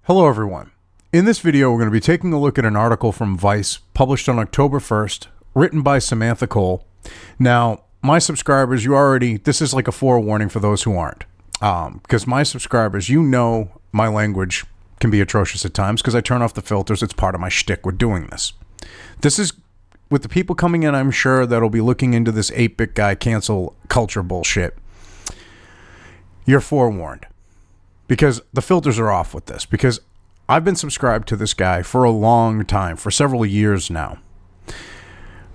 Hello everyone. In this video, we're going to be taking a look at an article from Vice published on October 1st, written by Samantha Cole. Now, my subscribers, this is like a forewarning for those who aren't. Because my subscribers, you know my language can be atrocious at times because I turn off the filters. It's part of my shtick with doing this. This is, with the people coming in, I'm sure, that'll be looking into this 8-bit guy cancel culture bullshit. You're forewarned. Because the filters are off with this. Because I've been subscribed to this guy for a long time, for several years now.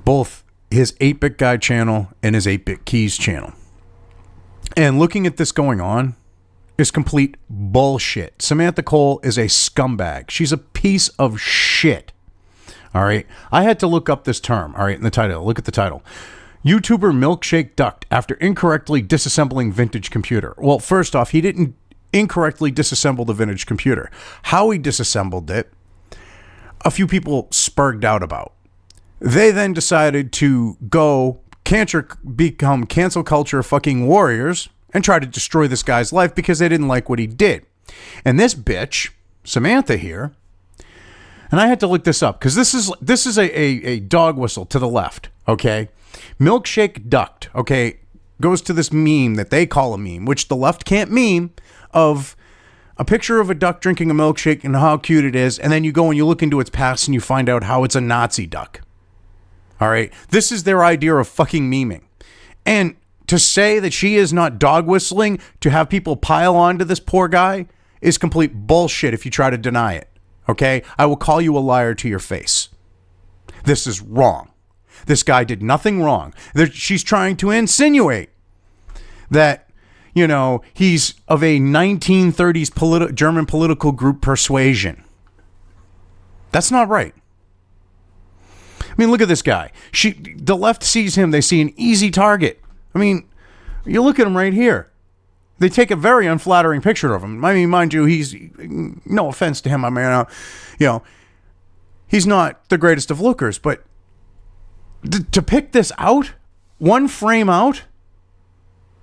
Both his 8-bit guy channel and his 8-bit keys channel. And looking at this going on is complete bullshit. Samantha Cole is a scumbag. She's a piece of shit. All right. I had to look up this term. All right. In the title. Look at the title. YouTuber milkshake ducked after incorrectly disassembling vintage computer. Well, first off, he didn't incorrectly disassemble the vintage computer. How he disassembled it, a few people sperged out about. They then decided to become cancel culture fucking warriors and try to destroy this guy's life because they didn't like what he did. And this bitch, Samantha here, and I had to look this up because this is a dog whistle to the left, okay? Milkshake ducked, okay, goes to this meme that they call a meme, which the left can't meme, of a picture of a duck drinking a milkshake and how cute it is, and then you go and you look into its past and you find out how it's a Nazi duck. All right? This is their idea of fucking memeing. And to say that she is not dog whistling to have people pile onto this poor guy is complete bullshit if you try to deny it. Okay? I will call you a liar to your face. This is wrong. This guy did nothing wrong. She's trying to insinuate that, you know, he's of a 1930s German political group persuasion. That's not right. I mean, look at this guy. The left sees him. They see an easy target. I mean, you look at him right here. They take a very unflattering picture of him. I mean, mind you, he's, no offense to him. I mean, you know, he's not the greatest of lookers, but to pick this out, one frame out,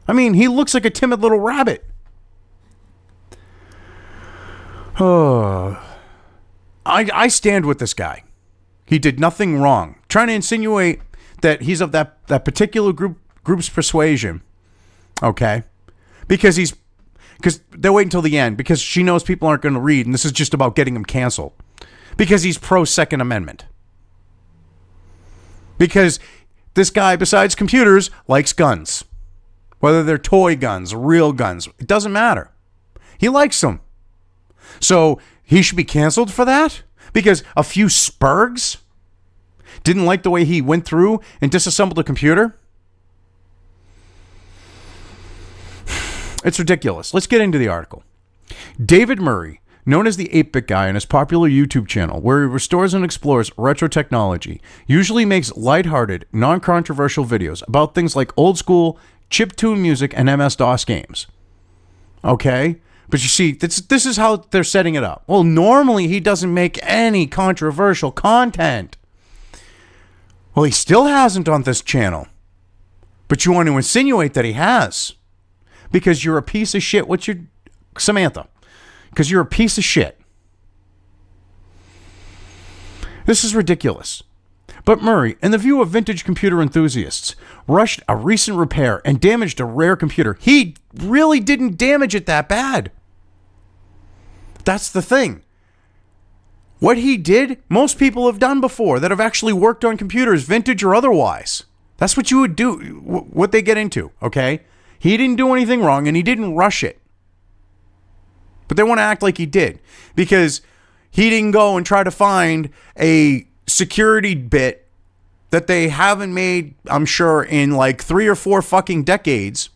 I mean, he looks like a timid little rabbit. Oh, I stand with this guy. He did nothing wrong. Trying to insinuate that he's of that particular group's persuasion, okay? Because they're waiting until the end because she knows people aren't going to read, and this is just about getting him canceled. Because he's pro-Second Amendment. Because this guy, besides computers, likes guns. Whether they're toy guns, real guns, it doesn't matter. He likes them. So he should be canceled for that? Because a few spergs didn't like the way he went through and disassembled a computer? It's ridiculous. Let's get into the article. David Murray, known as the 8-bit guy on his popular YouTube channel, where he restores and explores retro technology, usually makes lighthearted, non-controversial videos about things like old school, chiptune music, and MS-DOS games. Okay? But you see, this is how they're setting it up. Well, normally he doesn't make any controversial content. Well, he still hasn't on this channel. But you want to insinuate that he has. Because you're a piece of shit. What's your... Samantha. Because you're a piece of shit. This is ridiculous. But Murray, in the view of vintage computer enthusiasts, rushed a recent repair and damaged a rare computer. He really didn't damage it that bad. That's the thing. What he did, most people have done before that have actually worked on computers, vintage or otherwise. That's what you would do, what they get into, okay? He didn't do anything wrong and he didn't rush it. But they want to act like he did because he didn't go and try to find a security bit that they haven't made, I'm sure, in like 3 or 4 fucking decades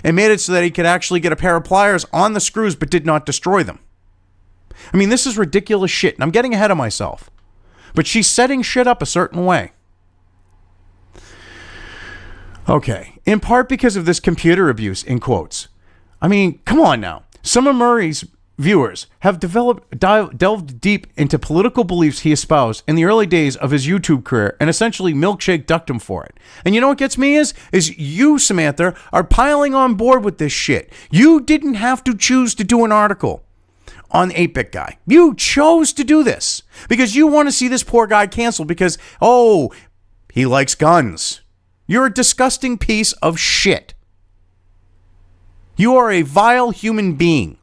and made it so that he could actually get a pair of pliers on the screws but did not destroy them. I mean, this is ridiculous shit, and I'm getting ahead of myself. But she's setting shit up a certain way. Okay, in part because of this computer abuse, in quotes. I mean, come on now. Some of Murray's viewers have delved deep into political beliefs he espoused in the early days of his YouTube career and essentially milkshake ducked him for it. And you know what gets me is you, Samantha, are piling on board with this shit. You didn't have to choose to do an article on the 8-bit guy. You chose to do this because you want to see this poor guy canceled because, oh, he likes guns. You're a disgusting piece of shit. You are a vile human being.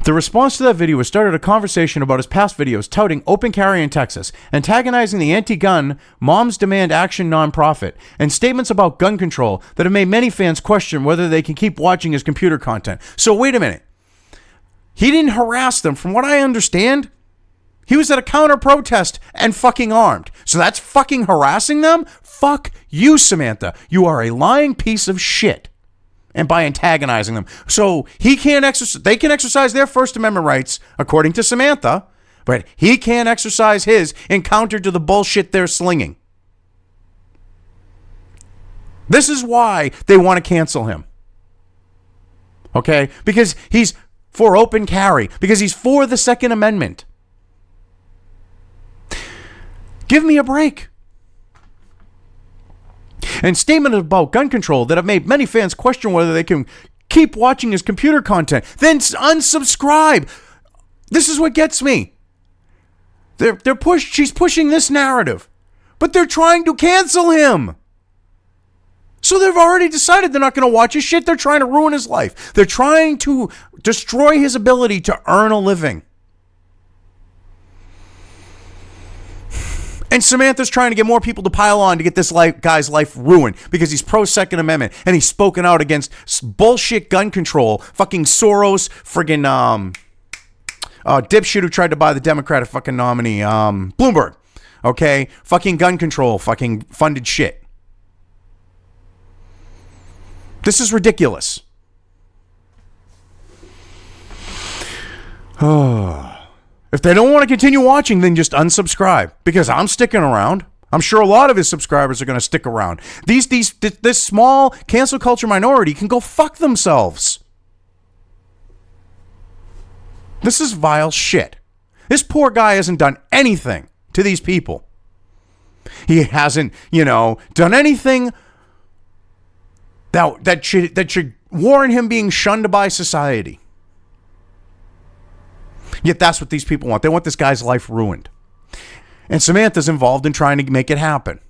The response to that video has started a conversation about his past videos touting open carry in Texas, antagonizing the anti-gun Moms Demand Action nonprofit, and statements about gun control that have made many fans question whether they can keep watching his computer content. So wait a minute. He didn't harass them. From what I understand, he was at a counter protest and fucking armed. So that's fucking harassing them? Fuck you, Samantha. You are a lying piece of shit. And by antagonizing them. So they can exercise their First Amendment rights, according to Samantha, but he can't exercise his in counter to the bullshit they're slinging. This is why they want to cancel him. Okay? Because he's for open carry. Because he's for the Second Amendment. Give me a break. And statements about gun control that have made many fans question whether they can keep watching his computer content. Then unsubscribe. This is what gets me. She's pushing this narrative, but they're trying to cancel him. So they've already decided they're not going to watch his shit. They're trying to ruin his life. They're trying to destroy his ability to earn a living. And Samantha's trying to get more people to pile on to get this guy's life ruined because he's pro-Second Amendment and he's spoken out against bullshit gun control. Fucking Soros, friggin' dipshit who tried to buy the Democratic fucking nominee, Bloomberg. Okay? Fucking gun control, fucking funded shit. This is ridiculous. If they don't want to continue watching, then just unsubscribe. Because I'm sticking around. I'm sure a lot of his subscribers are going to stick around. This small cancel culture minority can go fuck themselves. This is vile shit. This poor guy hasn't done anything to these people. He hasn't, done anything that should warrant him being shunned by society. Yet that's what these people want. They want this guy's life ruined. And Samantha's involved in trying to make it happen.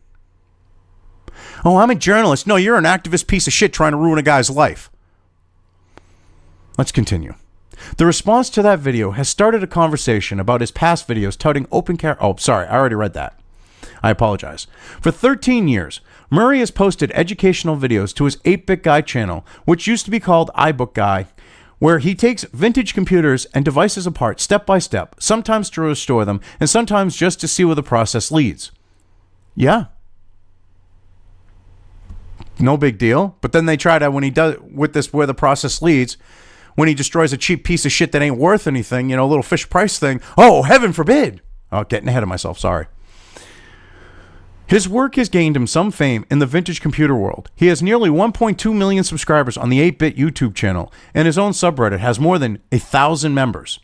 Oh, I'm a journalist. No, you're an activist piece of shit trying to ruin a guy's life. Let's continue. The response to that video has started a conversation about his past videos touting open carry. Oh, sorry, I already read that. I apologize. For 13 years, Murray has posted educational videos to his 8-Bit Guy channel, which used to be called iBook Guy, where he takes vintage computers and devices apart step by step, sometimes to restore them, and sometimes just to see where the process leads. Yeah. No big deal. But then they try to, when he does, with this, where the process leads, when he destroys a cheap piece of shit that ain't worth anything, a little fish price thing, oh, heaven forbid. Oh, getting ahead of myself, sorry. His work has gained him some fame in the vintage computer world. He has nearly 1.2 million subscribers on the 8-Bit YouTube channel, and his own subreddit has more than 1,000 members.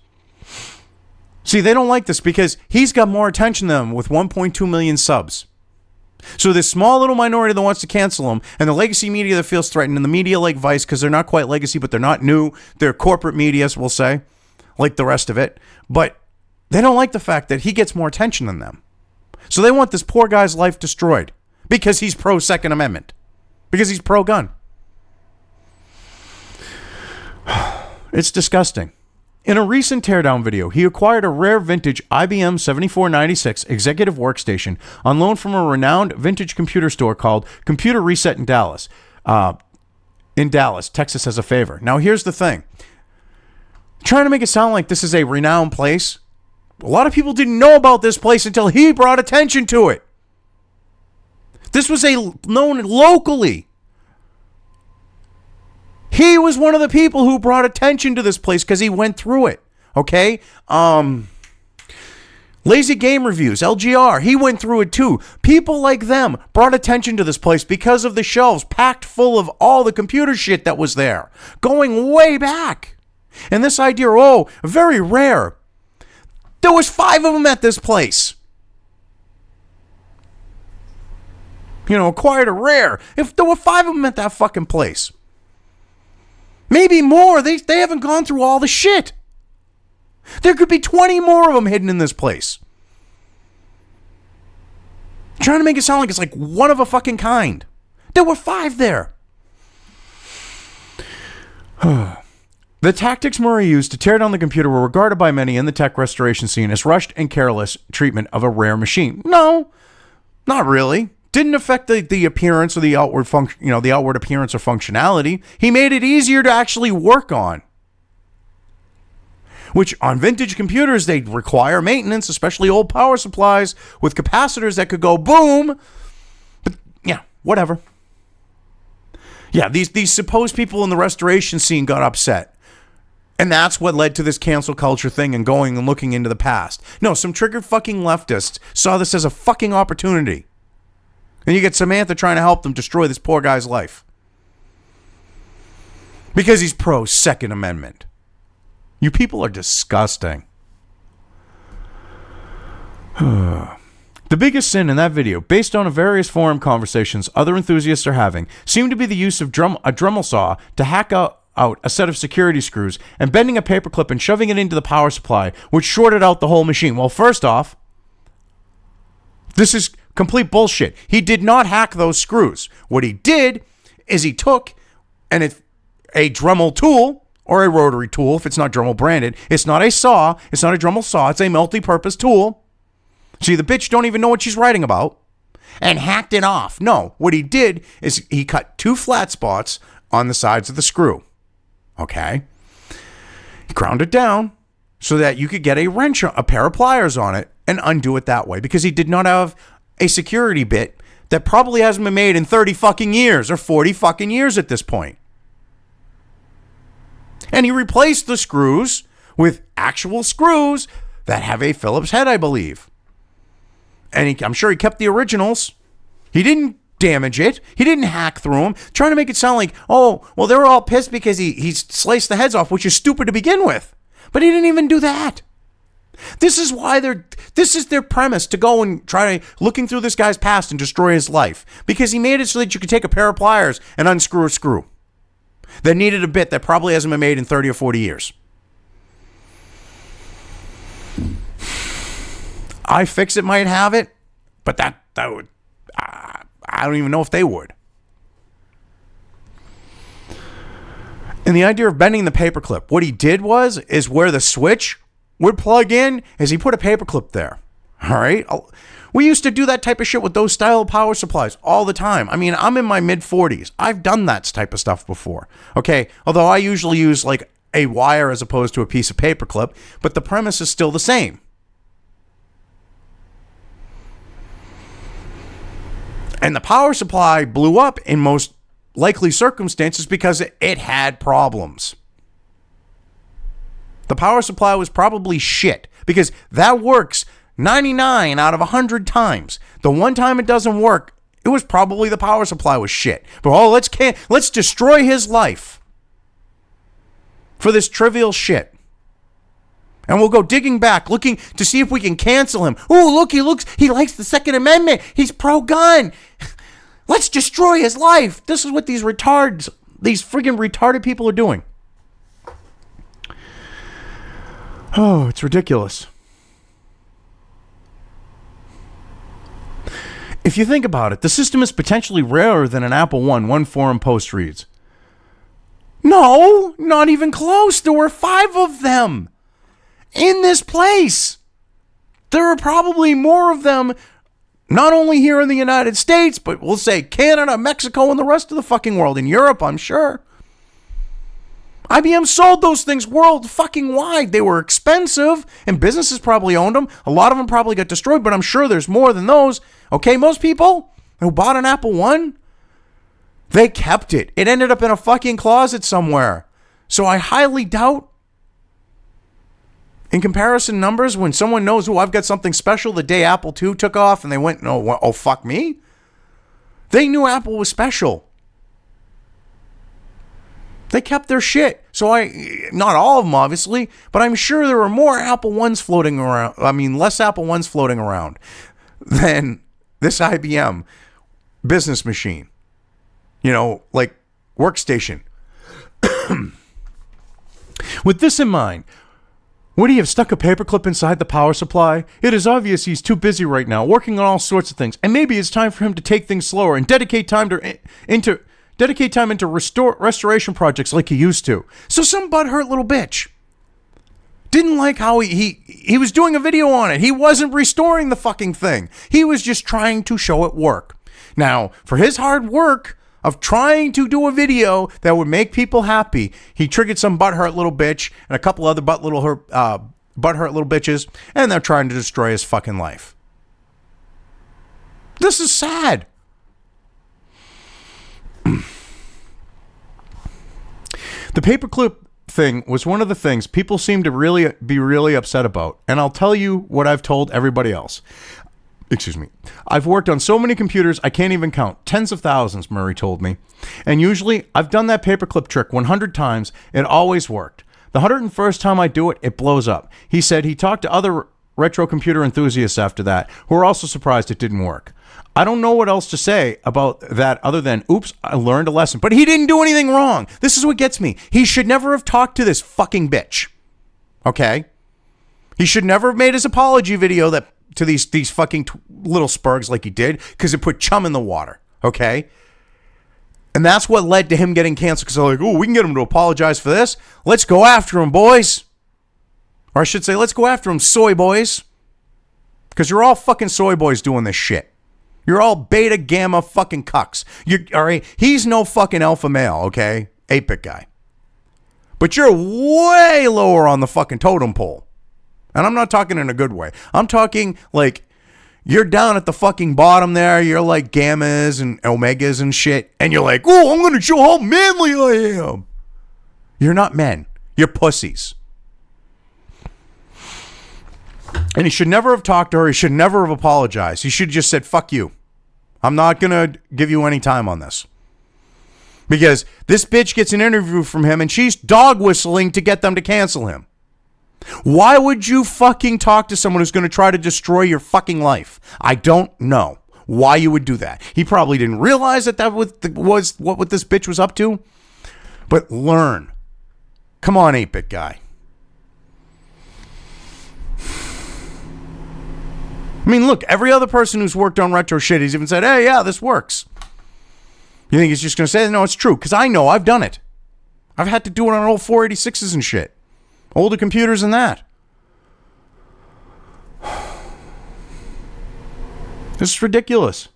See, they don't like this because he's got more attention than them with 1.2 million subs. So this small little minority that wants to cancel him, and the legacy media that feels threatened, and the media like Vice, because they're not quite legacy, but they're not new. They're corporate media, we'll say, like the rest of it. But they don't like the fact that he gets more attention than them. So they want this poor guy's life destroyed because he's pro-Second Amendment, because he's pro-gun. It's disgusting. In a recent teardown video, he acquired a rare vintage IBM 7496 executive workstation on loan from a renowned vintage computer store called Computer Reset in Dallas. Texas as a favor. Now, here's the thing. Trying to make it sound like this is a renowned place. A lot of people didn't know about this place until he brought attention to it. This was known locally. He was one of the people who brought attention to this place because he went through it. Okay? Lazy Game Reviews, LGR, he went through it too. People like them brought attention to this place because of the shelves packed full of all the computer shit that was there. Going way back. And this idea, very rare. There was 5 of them at this place. Acquired a rare. If there were 5 of them at that fucking place. Maybe more. They haven't gone through all the shit. There could be 20 more of them hidden in this place. Trying to make it sound like it's like one of a fucking kind. There were 5 there. The tactics Murray used to tear down the computer were regarded by many in the tech restoration scene as rushed and careless treatment of a rare machine. No, not really. Didn't affect the appearance or the outward function, the outward appearance or functionality. He made it easier to actually work on. Which on vintage computers, they require maintenance, especially old power supplies with capacitors that could go boom. But yeah, whatever. Yeah, these supposed people in the restoration scene got upset. And that's what led to this cancel culture thing and going and looking into the past. No, some triggered fucking leftists saw this as a fucking opportunity. And you get Samantha trying to help them destroy this poor guy's life. Because he's pro Second Amendment. You people are disgusting. The biggest sin in that video, based on various forum conversations other enthusiasts are having, seemed to be the use of a Dremel saw to hack out a set of security screws and bending a paperclip and shoving it into the power supply, which shorted out the whole machine. Well, first off, this is complete bullshit. He did not hack those screws. What he did is he took a Dremel tool, or a rotary tool, if it's not Dremel branded. It's not a saw. It's not a Dremel saw. It's a multi-purpose tool. See, the bitch don't even know what she's writing about. And hacked it off. No, what he did is he cut 2 flat spots on the sides of the screw. Okay? He ground it down so that you could get a wrench, a pair of pliers on it, and undo it that way. Because he did not have a security bit that probably hasn't been made in 30 fucking years or 40 fucking years at this point. And he replaced the screws with actual screws that have a Phillips head, I believe. And I'm sure he kept the originals. He didn't damage it. He didn't hack through them, trying to make it sound like, oh, well, they were all pissed because he sliced the heads off, which is stupid to begin with. But he didn't even do that. This is why this is their premise, to go and try looking through this guy's past and destroy his life. Because he made it so that you could take a pair of pliers and unscrew a screw that needed a bit that probably hasn't been made in 30 or 40 years. iFixit might have it, but that would, I don't even know if they would. And the idea of bending the paperclip, what he did is where the switch would plug in, is he put a paperclip there. All right? We used to do that type of shit with those style of power supplies all the time. I mean, I'm in my mid-40s. I've done that type of stuff before. Okay? Although I usually use like a wire as opposed to a piece of paperclip, but the premise is still the same. And the power supply blew up in most likely circumstances because it had problems. The power supply was probably shit because that works 99 out of 100 times. The one time it doesn't work, it was probably the power supply was shit. But let's destroy his life for this trivial shit. And we'll go digging back, looking to see if we can cancel him. Oh, look, he likes the Second Amendment. He's pro-gun. Let's destroy his life. This is what these friggin' retarded people are doing. Oh, it's ridiculous. If you think about it, the system is potentially rarer than an Apple I, one forum post reads. No, not even close. There were 5 of them in this place. There are probably more of them, not only here in the United States, but we'll say Canada, Mexico, and the rest of the fucking world. In Europe, I'm sure. IBM sold those things world fucking wide. They were expensive, and businesses probably owned them. A lot of them probably got destroyed, but I'm sure there's more than those. Okay, most people who bought an Apple I, they kept it. It ended up in a fucking closet somewhere. So I highly doubt, in comparison numbers, when someone knows, I've got something special the day Apple II took off, and they went, oh, fuck me. They knew Apple was special. They kept their shit. So not all of them, obviously, but I'm sure there were more Apple I's floating around. I mean, less Apple I's floating around than this IBM. business machine. You know, like Workstation. With this in mind, would he have stuck a paperclip inside the power supply? It is obvious he's too busy right now, working on all sorts of things, and maybe it's time for him to take things slower and dedicate time into restoration projects like he used to. So some butthurt little bitch didn't like how he was doing a video on it. He wasn't restoring the fucking thing. He was just trying to show it work. Now, for his hard work of trying to do a video that would make people happy, he triggered some butthurt little bitch and a couple other butthurt little bitches, and they're trying to destroy his fucking life. This is sad. The paperclip thing was one of the things people seem to be really upset about, and I'll tell you what I've told everybody else. Excuse me. I've worked on so many computers I can't even count. Tens of thousands, Murray told me. And usually I've done that paperclip trick 100 times. It always worked. The 101st time I do it, it blows up. He said he talked to other retro computer enthusiasts after that who were also surprised it didn't work. I don't know what else to say about that other than, oops, I learned a lesson. But he didn't do anything wrong. This is what gets me. He should never have talked to this fucking bitch. Okay? He should never have made his apology video to these fucking little spergs like he did, because it put chum in the water. Okay? And that's what led to him getting canceled, because they're like, oh, we can get him to apologize for this. Let's go after him, boys. Or I should say, let's go after him, soy boys. Because you're all fucking soy boys doing this shit. You're all beta gamma fucking cucks. All right? He's no fucking alpha male, okay? 8-bit guy. But you're way lower on the fucking totem pole. And I'm not talking in a good way. I'm talking like you're down at the fucking bottom there. You're like gammas and omegas and shit. And you're like, oh, I'm going to show how manly I am. You're not men. You're pussies. And he should never have talked to her. He should never have apologized. He should have just said, fuck you. I'm not going to give you any time on this. Because this bitch gets an interview from him and she's dog whistling to get them to cancel him. Why would you fucking talk to someone who's going to try to destroy your fucking life? I don't know why you would do that. He probably didn't realize that was what this bitch was up to. But learn. Come on, 8-bit guy. I mean, look, every other person who's worked on retro shit, he's even said, hey, yeah, this works. You think he's just going to say, no, it's true? Because I know I've done it. I've had to do it on old 486s and shit. Older computers than that. This is ridiculous.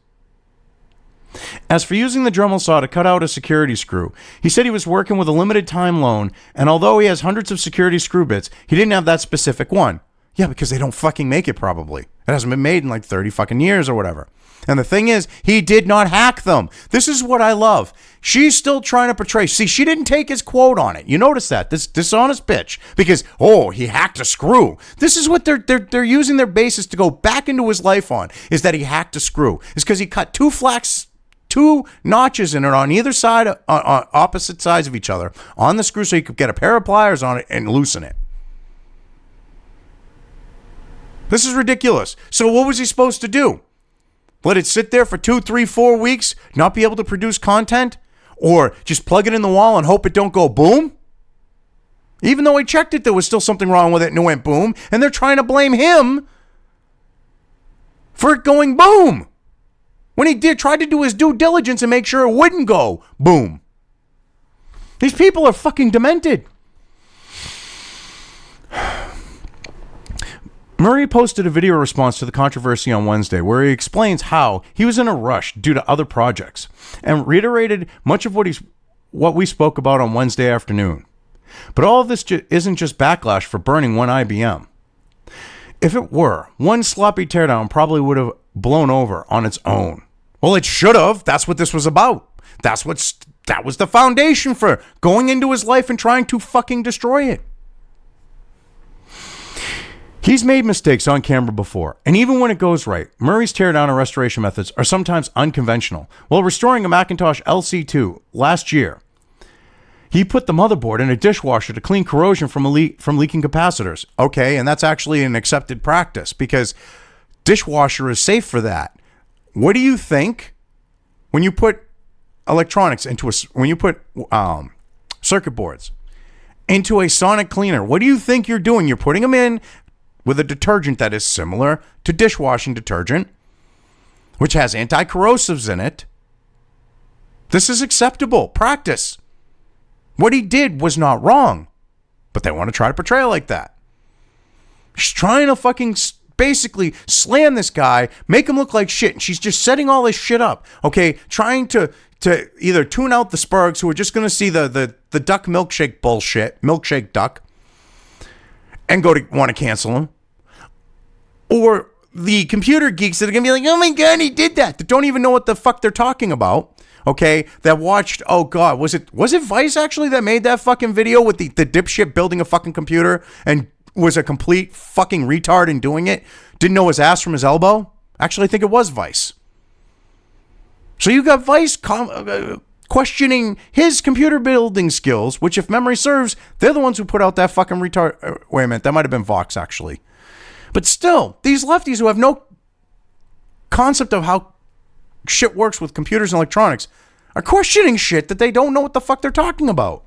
As for using the Dremel saw to cut out a security screw, he said he was working with a limited time loan, and although he has hundreds of security screw bits, he didn't have that specific one. Yeah, because they don't fucking make it probably. It hasn't been made in like 30 fucking years or whatever. And the thing is, he did not hack them. This is what I love. She's still trying to portray. See, she didn't take his quote on it. You notice that? This dishonest bitch. Because, oh, he hacked a screw. This is what they're using their basis to go back into his life on, is that he hacked a screw. It's because he cut two notches in it on either side, on opposite sides of each other, on the screw so he could get a pair of pliers on it and loosen it. This is ridiculous. So what was he supposed to do? Let it sit there for 2, 3, 4 weeks, not be able to produce content? Or just plug it in the wall and hope it don't go boom? Even though he checked it, there was still something wrong with it and it went boom. And they're trying to blame him for it going boom. When he tried to do his due diligence and make sure it wouldn't go boom. These people are fucking demented. Murray posted a video response to the controversy on Wednesday where he explains how he was in a rush due to other projects and reiterated much of what we spoke about on Wednesday afternoon. But all of this isn't just backlash for burning one IBM. If it were, one sloppy teardown probably would have blown over on its own. Well, it should have. That's what this was about. That was the foundation for going into his life and trying to fucking destroy it. He's made mistakes on camera before, and even when it goes right, Murray's teardown and restoration methods are sometimes unconventional. While restoring a Macintosh LC2 last year, he put the motherboard in a dishwasher to clean corrosion from leaking capacitors. Okay, and that's actually an accepted practice because dishwasher is safe for that. What do you think when you put electronics when you put circuit boards into a sonic cleaner, what do you think you're doing? You're putting them in with a detergent that is similar to dishwashing detergent, which has anti-corrosives in it. This is acceptable practice. What he did was not wrong, but they want to try to portray it like that. She's trying to fucking basically slam this guy, make him look like shit, and she's just setting all this shit up, okay? Trying to either tune out the spergs who are just going to see the duck milkshake bullshit, milkshake duck, and want to cancel him, or the computer geeks that are going to be like, oh my God, he did that don't even know what the fuck they're talking about. Okay, that watched, oh God, was it Vice actually that made that fucking video with the dipshit building a fucking computer and was a complete fucking retard in doing it? Didn't know his ass from his elbow? Actually, I think it was Vice. So you got Vice questioning his computer building skills, which if memory serves, they're the ones who put out that fucking retard. Wait a minute, that might have been Vox actually. But still, these lefties who have no concept of how shit works with computers and electronics are questioning shit that they don't know what the fuck they're talking about.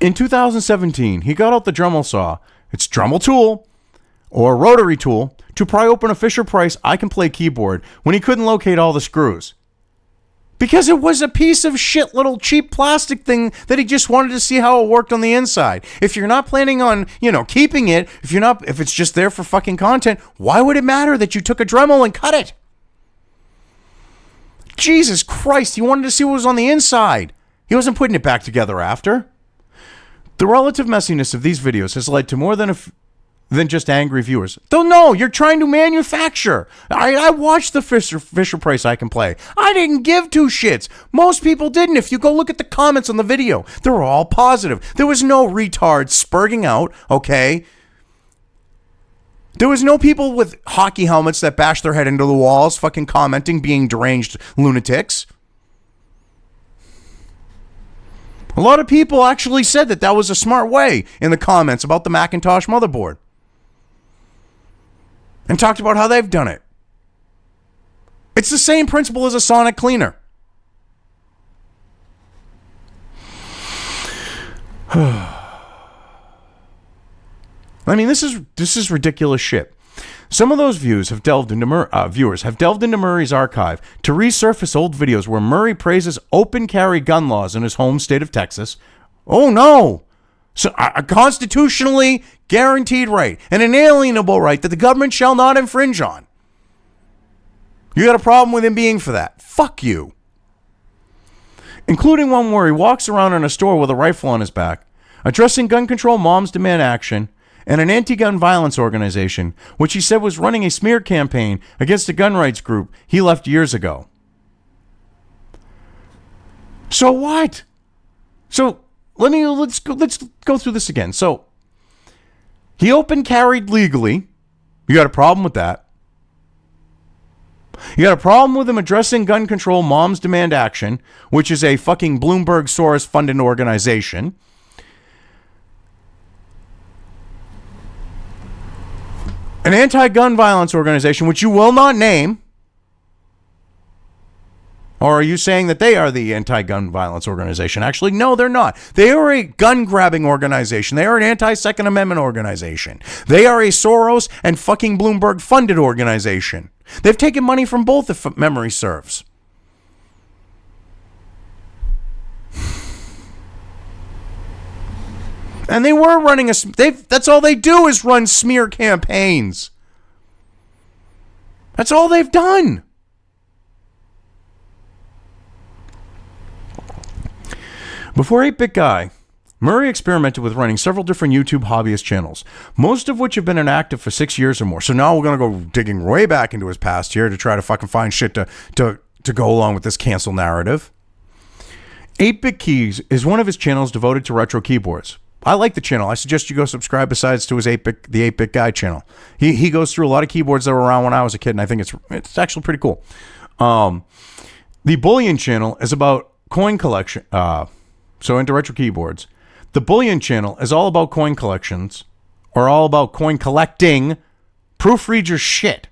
In 2017, he got out the Dremel saw, its Dremel tool, or rotary tool, to pry open a Fisher-Price I-Can-Play keyboard when he couldn't locate all the screws. Because it was a piece of shit little cheap plastic thing that he just wanted to see how it worked on the inside. If you're not planning on, keeping it, if it's just there for fucking content, why would it matter that you took a Dremel and cut it? Jesus Christ, he wanted to see what was on the inside. He wasn't putting it back together after. The relative messiness of these videos has led to more than just angry viewers. Though no, you're trying to manufacture. I watched the Fisher-Price I-Can-Play. I didn't give two shits. Most people didn't. If you go look at the comments on the video, they were all positive. There was no retards spurging out, okay? There was no people with hockey helmets that bashed their head into the walls, fucking commenting, being deranged lunatics. A lot of people actually said that was a smart way in the comments about the Macintosh motherboard. And talked about how they've done it. It's the same principle as a sonic cleaner. I mean, this is ridiculous shit. Some of those viewers have delved into Murray's archive to resurface old videos where Murray praises open carry gun laws in his home state of Texas. Oh no! So a constitutionally guaranteed right, an inalienable right that the government shall not infringe on. You got a problem with him being for that? Fuck you. Including one where he walks around in a store with a rifle on his back, addressing gun control moms demand action, and an anti-gun violence organization, which he said was running a smear campaign against a gun rights group he left years ago. So what? So let's go through this again. So he open carried legally. You got a problem with that? You got a problem with him addressing gun control moms demand action, which is a fucking Bloomberg Soros funded organization. An anti-gun violence organization, which you will not name. Or are you saying that they are the anti-gun violence organization? Actually, no, they're not. They are a gun-grabbing organization. They are an anti-Second Amendment organization. They are a Soros and fucking Bloomberg-funded organization. They've taken money from both, if memory serves. And they were running that's all they do is run smear campaigns. That's all they've done. Before 8-Bit Guy, Murray experimented with running several different YouTube hobbyist channels, most of which have been inactive for 6 years or more. So now we're going to go digging way back into his past here to try to fucking find shit to go along with this cancel narrative. 8-Bit Keys is one of his channels devoted to retro keyboards. I like the channel. I suggest you go subscribe besides to his the 8-Bit Guy channel. He goes through a lot of keyboards that were around when I was a kid, and I think it's actually pretty cool. The Bullion channel is about coin collection. So into retro keyboards. The Bullion channel is all about coin collections, or all about coin collecting. Proofread your shit.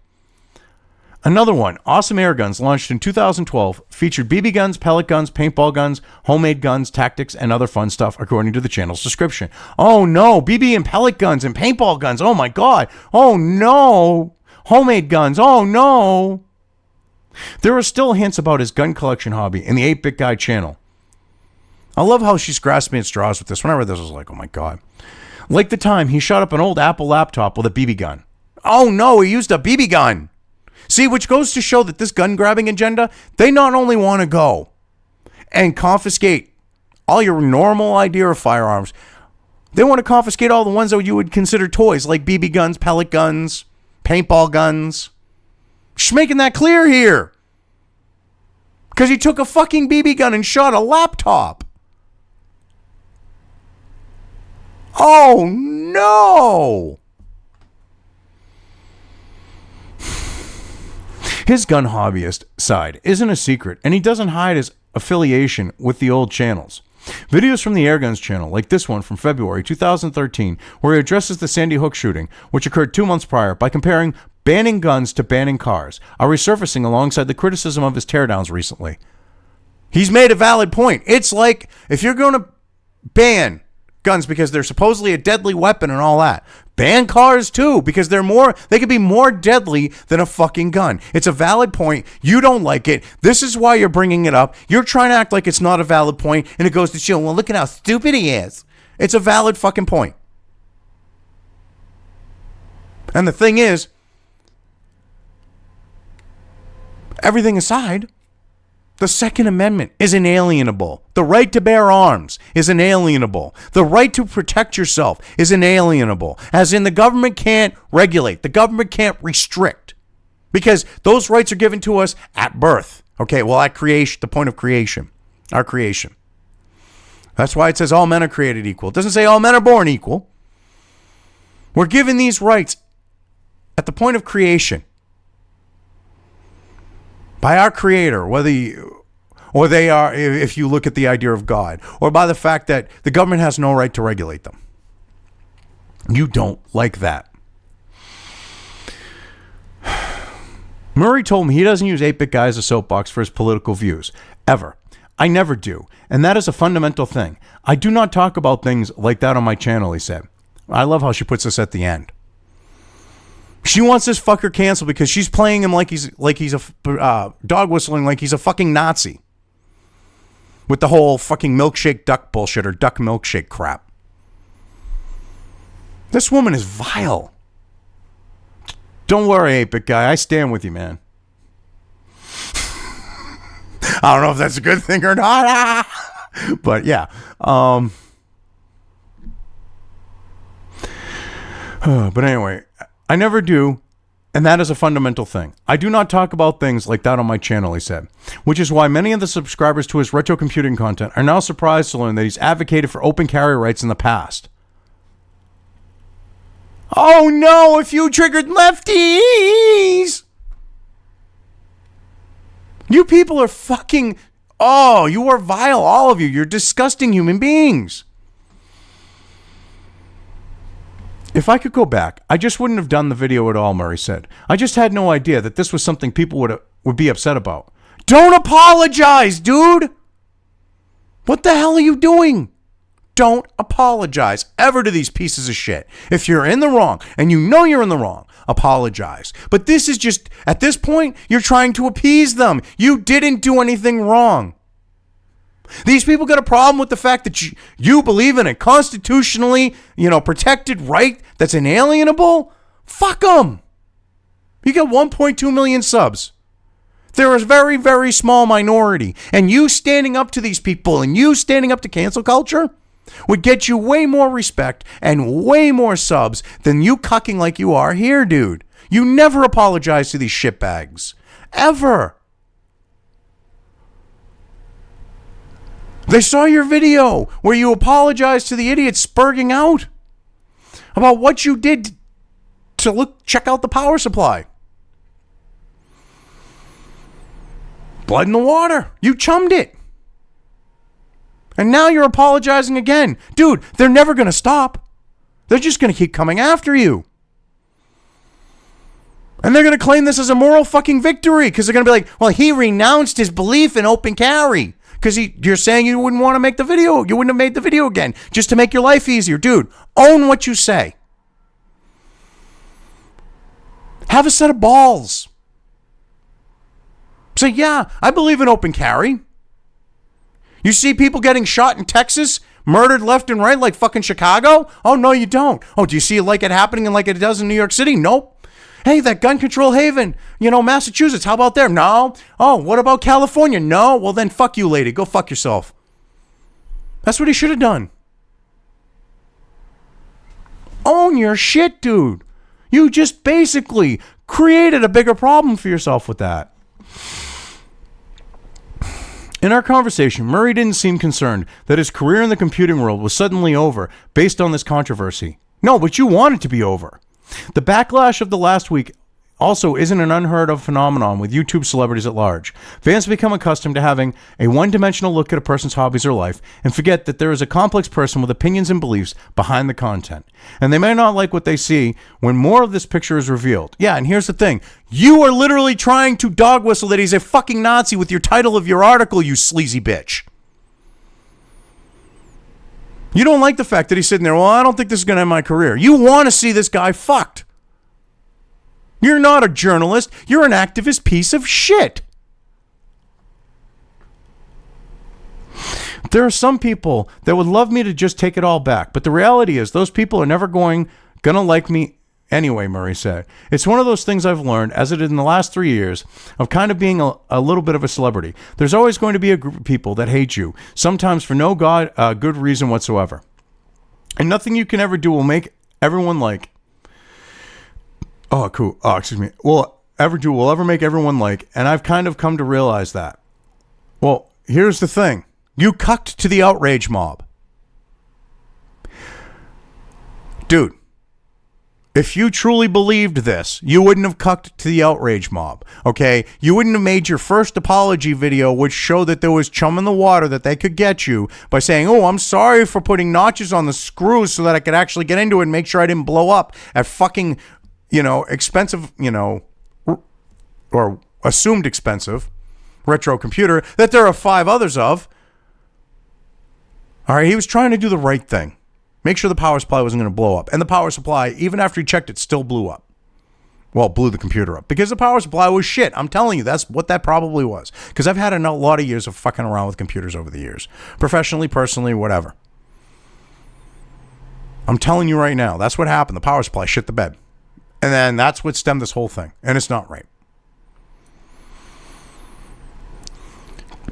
Another one, Awesome Air Guns, launched in 2012, featured BB guns, pellet guns, paintball guns, homemade guns, tactics, and other fun stuff, according to the channel's description. Oh no, BB and pellet guns and paintball guns. Oh my God. Oh no. Homemade guns. Oh no. There are still hints about his gun collection hobby in the 8-Bit Guy channel. I love how she's grasping at straws with this. When I read this, I was like, oh my God. Like the time he shot up an old Apple laptop with a BB gun. Oh no, he used a BB gun. See, which goes to show that this gun grabbing agenda, they not only want to go and confiscate all your normal idea of firearms, they want to confiscate all the ones that you would consider toys, like BB guns, pellet guns, paintball guns. She's making that clear here. Because he took a fucking BB gun and shot a laptop. Oh no! His gun hobbyist side isn't a secret, and he doesn't hide his affiliation with the old channels. Videos from the Airguns channel, like this one from February 2013, where he addresses the Sandy Hook shooting, which occurred 2 months prior, by comparing banning guns to banning cars, are resurfacing alongside the criticism of his teardowns recently. He's made a valid point. It's like, if you're going to ban guns because they're supposedly a deadly weapon and all that, ban cars too, because they could be more deadly than a fucking gun. It's a valid point. You don't like it. This is why you're bringing it up. You're trying to act like it's not a valid point, and it goes to show, well, look at how stupid he is. It's a valid fucking point. And the thing is, everything aside, the Second Amendment is inalienable. The right to bear arms is inalienable. The right to protect yourself is inalienable. As in, the government can't regulate. The government can't restrict. Because those rights are given to us at birth. Okay, well, at creation, the point of creation. Our creation. That's why it says all men are created equal. It doesn't say all men are born equal. We're given these rights at the point of creation. By our Creator, or they are, if you look at the idea of God, or by the fact that the government has no right to regulate them. You don't like that. Murray told me he doesn't use 8-Bit Guy as a soapbox for his political views, ever. I never do, and that is a fundamental thing. I do not talk about things like that on my channel, he said. I love how she puts this at the end. She wants this fucker canceled because she's playing him like he's a dog whistling like he's a fucking Nazi. With the whole fucking milkshake duck bullshit or duck milkshake crap. This woman is vile. Don't worry, 8-Bit Guy. I stand with you, man. I don't know if that's a good thing or not. But yeah. But anyway, I never do, and that is a fundamental thing. I do not talk about things like that on my channel, he said, which is why many of the subscribers to his retro computing content are now surprised to learn that he's advocated for open carry rights in the past. Oh no, if you triggered lefties! You people are fucking, you are vile, all of you. You're disgusting human beings. If I could go back, I just wouldn't have done the video at all, Murray said. I just had no idea that this was something people would be upset about. Don't apologize, dude! What the hell are you doing? Don't apologize ever to these pieces of shit. If you're in the wrong, and you know you're in the wrong, apologize. But this is just, at this point, you're trying to appease them. You didn't do anything wrong. These people got a problem with the fact that you believe in a constitutionally, protected right that's inalienable? Fuck them. You got 1.2 million subs. They're a very, very small minority. And you standing up to these people and you standing up to cancel culture would get you way more respect and way more subs than you cucking like you are here, dude. You never apologize to these shitbags. Ever. They saw your video where you apologized to the idiot sperging out about what you did to check out the power supply. Blood in the water. You chummed it. And now you're apologizing again. Dude, they're never going to stop. They're just going to keep coming after you. And they're going to claim this as a moral fucking victory because they're going to be like, well, he renounced his belief in open carry because you're saying you wouldn't want to make the video. You wouldn't have made the video again just to make your life easier. Dude, own what you say. Have a set of balls. Say, yeah, I believe in open carry. You see people getting shot in Texas, murdered left and right like fucking Chicago? Oh, no, you don't. Oh, do you see it like it happening and like it does in New York City? Nope. Hey, that gun control haven, Massachusetts, how about there? No. Oh, what about California? No. Well, then fuck you, lady. Go fuck yourself. That's what he should have done. Own your shit, dude. You just basically created a bigger problem for yourself with that. In our conversation, Murray didn't seem concerned that his career in the computing world was suddenly over based on this controversy. No, but you want it to be over. The backlash of the last week also isn't an unheard of phenomenon with YouTube celebrities at large. Fans become accustomed to having a one-dimensional look at a person's hobbies or life and forget that there is a complex person with opinions and beliefs behind the content. And they may not like what they see when more of this picture is revealed. Yeah, and here's the thing. You are literally trying to dog whistle that he's a fucking Nazi with your title of your article, you sleazy bitch. You don't like the fact that he's sitting there, well, I don't think this is going to end my career. You want to see this guy fucked. You're not a journalist. You're an activist piece of shit. There are some people that would love me to just take it all back. But the reality is those people are never going to like me anyway, Murray said. It's one of those things I've learned, as it is in the last 3 years, of kind of being a little bit of a celebrity. There's always going to be a group of people that hate you, sometimes for no good reason whatsoever. And nothing you can ever do will make everyone like... will ever make everyone like, and I've kind of come to realize that. Well, here's the thing. You cucked to the outrage mob. Dude, if you truly believed this, you wouldn't have cucked to the outrage mob, okay? You wouldn't have made your first apology video which showed that there was chum in the water that they could get you by saying, oh, I'm sorry for putting notches on the screws so that I could actually get into it and make sure I didn't blow up at fucking... expensive, or assumed expensive retro computer that there are 5 others of. All right, he was trying to do the right thing. Make sure the power supply wasn't going to blow up. And the power supply, even after he checked it, still blew up. Well, blew the computer up. Because the power supply was shit. I'm telling you, that's what that probably was. Because I've had a lot of years of fucking around with computers over the years. Professionally, personally, whatever. I'm telling you right now, that's what happened. The power supply shit the bed. And then that's what stemmed this whole thing. And it's not right.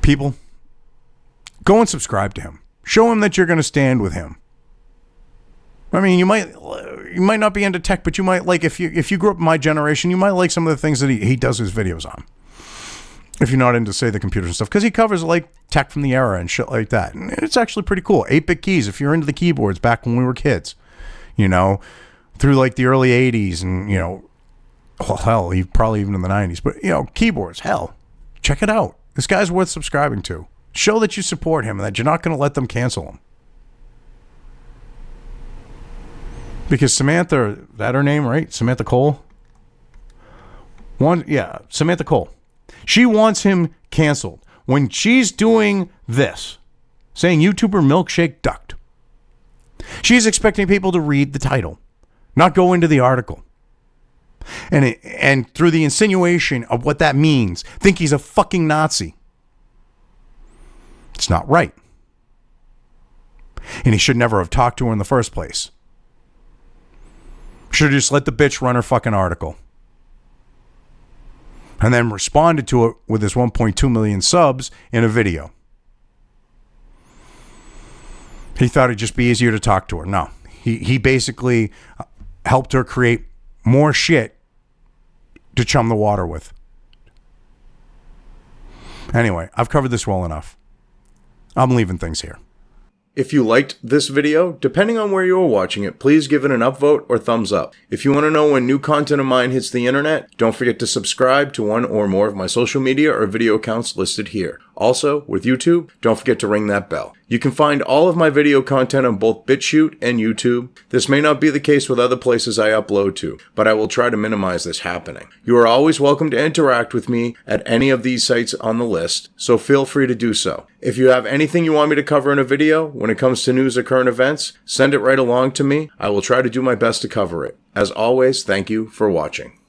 People, go and subscribe to him. Show him that you're going to stand with him. I mean, you might not be into tech, but you might like, if you grew up in my generation, you might like some of the things that he does his videos on. If you're not into, say, the computers and stuff. Because he covers, like, tech from the era and shit like that. And it's actually pretty cool. 8-bit keys, if you're into the keyboards back when we were kids. Through like the early 80s and, well, hell, probably even in the 90s. But, keyboards, hell, check it out. This guy's worth subscribing to. Show that you support him and that you're not going to let them cancel him. Because Samantha, is that her name, right? Samantha Cole? Samantha Cole. She wants him canceled. When she's doing this, saying YouTuber milkshake ducked, she's expecting people to read the title. Not go into the article. And through the insinuation of what that means, think he's a fucking Nazi. It's not right. And he should never have talked to her in the first place. Should have just let the bitch run her fucking article. And then responded to it with his 1.2 million subs in a video. He thought it'd just be easier to talk to her. No. He basically helped her create more shit to chum the water with. Anyway, I've covered this well enough. I'm leaving things here. If you liked this video, depending on where you are watching it, please give it an upvote or thumbs up. If you want to know when new content of mine hits the internet, don't forget to subscribe to one or more of my social media or video accounts listed here. Also, with YouTube, don't forget to ring that bell. You can find all of my video content on both BitChute and YouTube. This may not be the case with other places I upload to, but I will try to minimize this happening. You are always welcome to interact with me at any of these sites on the list, so feel free to do so. If you have anything you want me to cover in a video when it comes to news or current events, send it right along to me. I will try to do my best to cover it. As always, thank you for watching.